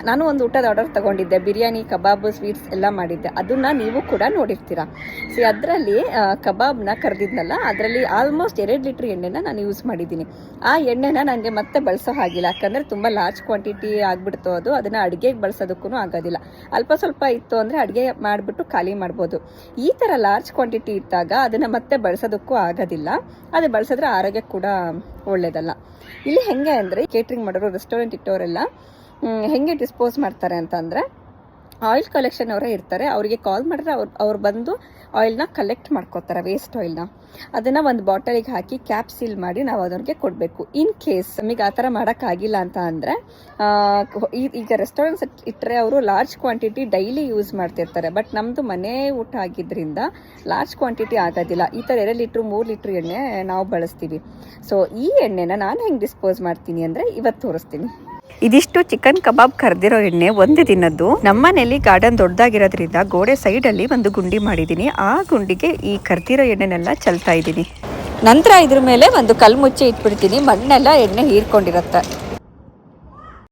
ನಾನು ಒಂದು ಊಟದ ಆರ್ಡರ್ ತಗೊಂಡಿದ್ದೆ, ಬಿರಿಯಾನಿ, ಕಬಾಬ್, ಸ್ವೀಟ್ಸ್ ಎಲ್ಲ ಮಾಡಿದ್ದೆ. ಅದನ್ನು ನೀವು ಕೂಡ ನೋಡಿರ್ತೀರ. ಅದರಲ್ಲಿ ಕಬಾಬ್ನ ಕರೆದಿದ್ನಲ್ಲ, ಅದರಲ್ಲಿ ಆಲ್ಮೋಸ್ಟ್ 2 ಲೀಟ್ರ್ ಎಣ್ಣೆನ ನಾನು ಯೂಸ್ ಮಾಡಿದ್ದೀನಿ. ಆ ಎಣ್ಣೆನ ನನಗೆ ಮತ್ತೆ ಬಳಸೋ ಹಾಗಿಲ್ಲ, ಯಾಕಂದರೆ ತುಂಬ ಲಾರ್ಜ್ ಕ್ವಾಂಟಿಟಿ ಆಗಿಬಿಡ್ತು. ಅದನ್ನು ಅಡುಗೆಗೆ ಬಳಸೋದಕ್ಕೂ ಆಗೋದಿಲ್ಲ. ಅಲ್ಪ ಸ್ವಲ್ಪ ಇತ್ತು ಅಂದರೆ ಅಡುಗೆ ಮಾಡಿಬಿಟ್ಟು ಖಾಲಿ ಮಾಡ್ಬೋದು. ಈ ಥರ ಲಾರ್ಜ್ ಕ್ವಾಂಟಿಟಿ ಇದ್ದಾಗ ಅದನ್ನು ಮತ್ತೆ ಬಳಸೋದಕ್ಕೂ ಆಗೋದಿಲ್ಲ. ಅದು ಬಳಸಿದ್ರೆ ಆರೋಗ್ಯ ಕೂಡ ಒಳ್ಳೆಯದಲ್ಲ. ಇಲ್ಲಿ ಹೆಂಗೆ ಅಂದರೆ ಕೇಟ್ರಿಂಗ್ ಮಾಡೋರು, ರೆಸ್ಟೋರೆಂಟ್ ಇಟ್ಟವರೆಲ್ಲ ಹೆಂಗೆ ಡಿಸ್ಪೋಸ್ ಮಾಡ್ತಾರೆ ಅಂತಂದರೆ, ಆಯಿಲ್ ಕಲೆಕ್ಷನ್ ಅವರೇ ಇರ್ತಾರೆ. ಅವರಿಗೆ ಕಾಲ್ ಮಾಡಿದ್ರೆ ಅವ್ರು ಬಂದು ಆಯಿಲ್ನ ಕಲೆಕ್ಟ್ ಮಾಡ್ಕೋತಾರೆ, ವೇಸ್ಟ್ ಆಯಿಲ್ನ. ಅದನ್ನು ಒಂದು ಬಾಟಲಿಗೆ ಹಾಕಿ ಕ್ಯಾಪ್ ಸೀಲ್ ಮಾಡಿ ನಾವು ಅದಕ್ಕೆ ಕೊಡಬೇಕು. ಇನ್ ಕೇಸ್ ನಮಗೆ ಆ ಥರ ಮಾಡೋಕ್ಕಾಗಿಲ್ಲ ಅಂತ ಅಂದರೆ, ಈಗ ರೆಸ್ಟೋರೆಂಟ್ಸ್ ಇಟ್ಟರೆ ಅವರು ಲಾರ್ಜ್ ಕ್ವಾಂಟಿಟಿ ಡೈಲಿ ಯೂಸ್ ಮಾಡ್ತಿರ್ತಾರೆ. ಬಟ್ ನಮ್ಮದು ಮನೆ ಊಟ ಆಗಿದ್ದರಿಂದ ಲಾರ್ಜ್ ಕ್ವಾಂಟಿಟಿ ಆಗೋದಿಲ್ಲ. ಈ ಥರ 2 ಲೀಟ್ರ್ 3 ಲೀಟ್ರ್ ಎಣ್ಣೆ ನಾವು ಬಳಸ್ತೀವಿ. ಸೊ ಈ ಎಣ್ಣೆನ ನಾನು ಹೆಂಗೆ ಡಿಸ್ಪೋಸ್ ಮಾಡ್ತೀನಿ ಅಂದರೆ ಇವತ್ತು ತೋರಿಸ್ತೀನಿ. ಇದಿಷ್ಟು ಚಿಕನ್ ಕಬಾಬ್ ಕರೆದಿರೋ ಎಣ್ಣೆ ಒಂದು ದಿನದ್ದು. ನಮ್ಮನೇಲಿ ಗಾರ್ಡನ್ ದೊಡ್ಡದಾಗಿರೋದ್ರಿಂದ ಗೋಡೆ ಸೈಡಲ್ಲಿ ಒಂದು ಗುಂಡಿ ಮಾಡಿದ್ದೀನಿ. ಆ ಗುಂಡಿಗೆ ಈ ಕರೆದಿರೋ ಎಣ್ಣೆನೆಲ್ಲ ಚೆಲ್ತಾ ಇದ್ದೀನಿ. ನಂತರ ಇದ್ರ ಮೇಲೆ ಒಂದು ಕಲ್ಲು ಮುಚ್ಚಿ ಇಟ್ಬಿಡ್ತೀನಿ, ಮಣ್ಣೆಲ್ಲ ಎಣ್ಣೆ ಹೀರ್ಕೊಂಡಿರುತ್ತೆ.